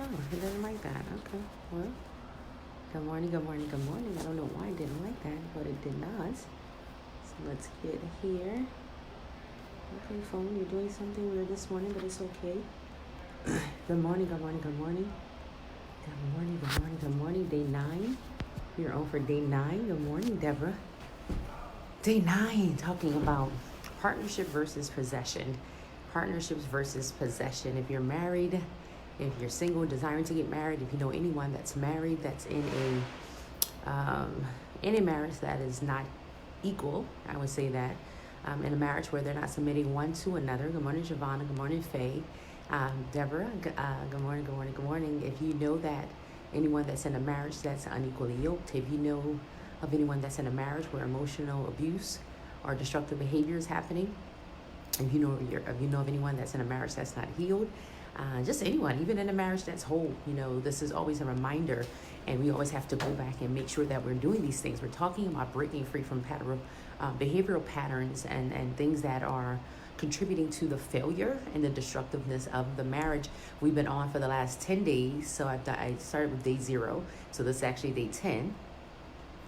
Oh, he doesn't like that. Okay. Well, good morning, good morning, good morning. I don't know why it didn't like that, but it did not. So let's get here. Okay, phone, you're doing something weird this morning, but it's okay. Good morning, good morning, good morning. Good morning, good morning, good morning. Day 9. We're on for day 9. Good morning, Deborah. Day 9, talking about partnership versus possession. Partnerships versus possession. If you're married, if you're single, desiring to get married, if you know anyone that's married, that's in a marriage that is not equal, I would say that, in a marriage where they're not submitting one to another. Good morning, Giovanna. Good morning, Faye. Deborah, good morning, good morning, good morning. If you know that anyone that's in a marriage that's unequally yoked, if you know of anyone that's in a marriage where emotional abuse or destructive behavior is happening, if you know of anyone that's in a marriage that's not healed, just anyone, even in a marriage that's whole, this is always a reminder, and we always have to go back and make sure that we're doing these things. We're talking about breaking free from behavioral patterns and things that are contributing to the failure and the destructiveness of the marriage. We've been on for the last 10 days, so I started with day 0, so this is actually day 10,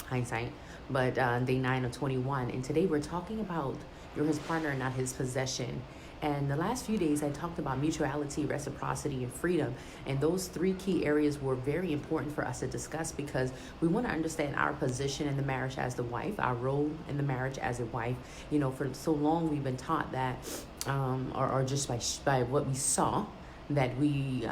hindsight, but day 9 of 21, and today we're talking about you're his partner, not his possession. And the last few days, I talked about mutuality, reciprocity, and freedom. And those 3 key areas were very important for us to discuss because we want to understand our position in the marriage as the wife, our role in the marriage as a wife. For so long, we've been taught that, or just by what we saw, that we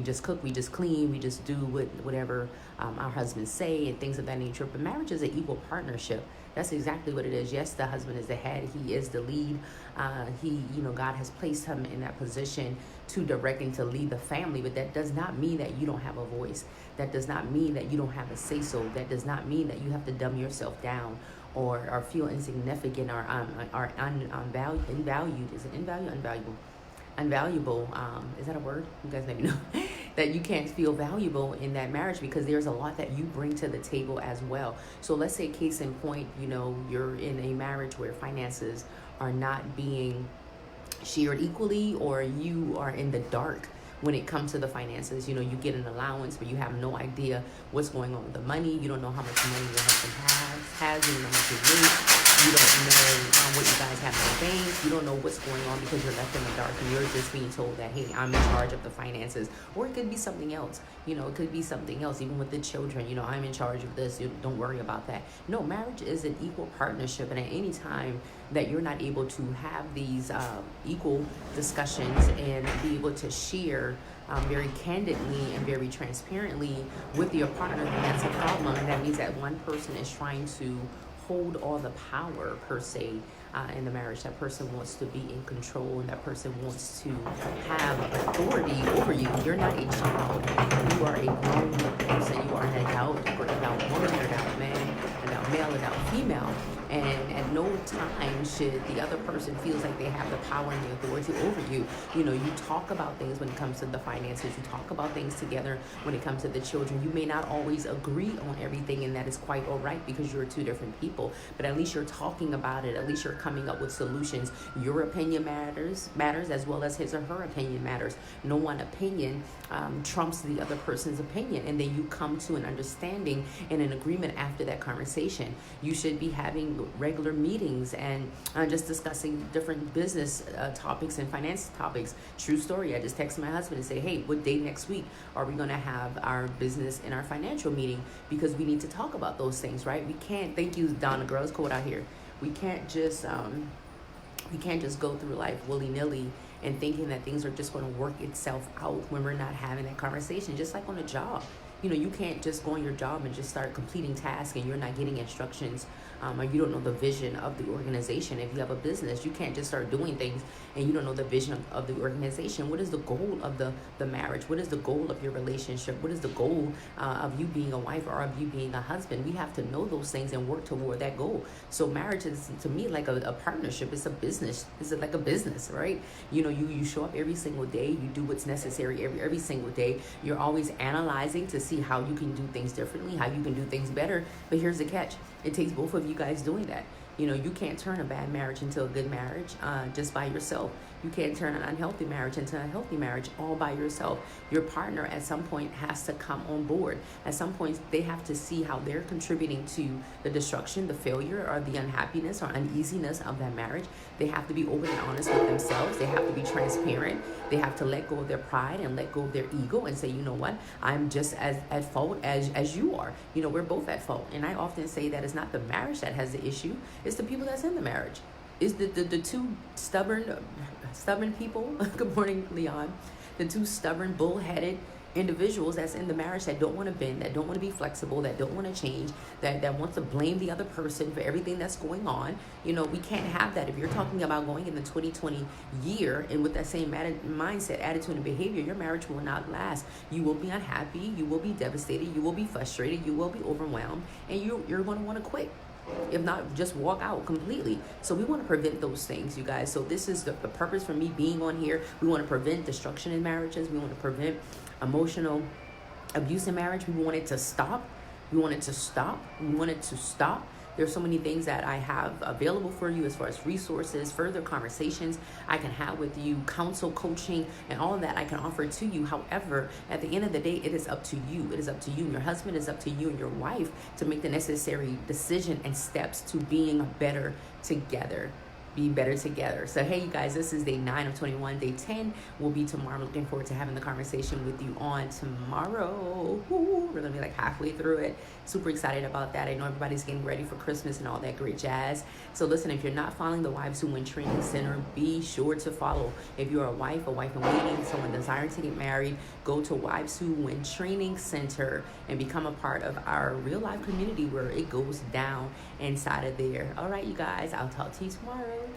just cook, we just clean, we just do whatever our husbands say and things of that nature. But marriage is an equal partnership. That's exactly what it is. Yes, the husband is the head. He is the lead. God has placed him in that position to direct and to lead the family. But that does not mean that you don't have a voice. That does not mean that you don't have a say-so. That does not mean that you have to dumb yourself down or feel insignificant or invalued. Is it invalued? Unvaluable. Is that a word? You guys let me know. That you can't feel valuable in that marriage because there's a lot that you bring to the table as well. So let's say case in point, you're in a marriage where finances are not being shared equally, or you are in the dark when it comes to the finances. You get an allowance, but you have no idea what's going on with the money. You don't know how much money your husband has. You don't know how much he makes. You don't know what you guys have in the bank. You don't know what's going on because you're left in the dark and you're just being told that, hey, I'm in charge of the finances. Or it could be something else. It could be something else, even with the children. I'm in charge of this. Don't worry about that. No, marriage is an equal partnership. And at any time that you're not able to have these equal discussions and be able to share very candidly and very transparently with your partner, then that's a problem. And that means that one person is trying to hold all the power per se in the marriage. That person wants to be in control, and that person wants to have authority over you. You're not a child. You are a grown person. You are an adult woman, an adult man, an adult male, an adult female. And at no time should the other person feel like they have the power and the authority over you. You talk about things when it comes to the finances. You talk about things together when it comes to the children. You may not always agree on everything, and that is quite all right because you're 2 different people. But at least you're talking about it. At least you're coming up with solutions. Your opinion matters as well as his or her opinion matters. No one opinion trumps the other person's opinion. And then you come to an understanding and an agreement after that conversation. You should be having regular meetings and just discussing different business topics and finance topics. True story. I just texted my husband and say, hey, what day next week are we going to have our business and our financial meeting? Because we need to talk about those things, right? We can't, thank you, Donna, girls code out here. We can't just go through life willy-nilly and thinking that things are just going to work itself out when we're not having that conversation. Just like on a job. You can't just go on your job and just start completing tasks and you're not getting instructions or you don't know the vision of the organization. If you have a business, you can't just start doing things and you don't know the vision of the organization. What is the goal of the marriage? What is the goal of your relationship? What is the goal of you being a wife or of you being a husband? We have to know those things and work toward that goal. So marriage is, to me, like a partnership. It's a business. It's like a business, right? You show up every single day. You do what's necessary every single day. You're always analyzing to see how you can do things differently, how you can do things better. But here's the catch. It takes both of you guys doing that. You can't turn a bad marriage into a good marriage just by yourself. You can't turn an unhealthy marriage into a healthy marriage all by yourself. Your partner at some point has to come on board. At some point, they have to see how they're contributing to the destruction, the failure, or the unhappiness or uneasiness of that marriage. They have to be open and honest with themselves. They have to be transparent. They have to let go of their pride and let go of their ego and say, you know what, I'm just as at fault as you are. You know, we're both at fault. And I often say that it's not the marriage that has the issue, it's the people that's in the marriage. Is the two stubborn people, good morning, Leon, the two stubborn, bullheaded individuals that's in the marriage that don't want to bend, that don't want to be flexible, that don't want to change, that wants to blame the other person for everything that's going on. You know, we can't have that. If you're talking about going in the 2020 year and with that same mindset, attitude, and behavior, your marriage will not last. You will be unhappy, you will be devastated, you will be frustrated, you will be overwhelmed, and you're going to want to quit. If not, just walk out completely. So we want to prevent those things, you guys. So this is the purpose for me being on here. We want to prevent destruction in marriages. We want to prevent emotional abuse in marriage. We want it to stop. We want it to stop. We want it to stop. There's so many things that I have available for you as far as resources, further conversations I can have with you, counsel, coaching, and all of that I can offer to you. However, at the end of the day, it is up to you. It is up to you and your husband. It is up to you and your wife to make the necessary decision and steps to being better together. Be better together. So hey, you guys, this is day 9 of 21. Day 10 will be tomorrow. I'm looking forward to having the conversation with you on tomorrow. Ooh, we're gonna be like halfway through it. Super excited about that. I know everybody's getting ready for Christmas and all that great jazz. So listen, if you're not following the Wives Who Win Training Center, be sure to follow. If you're a wife in waiting, someone desiring to get married, go to Wives Who Win Training Center and become a part of our real life community where it goes down inside of there. All right, you guys, I'll talk to you tomorrow.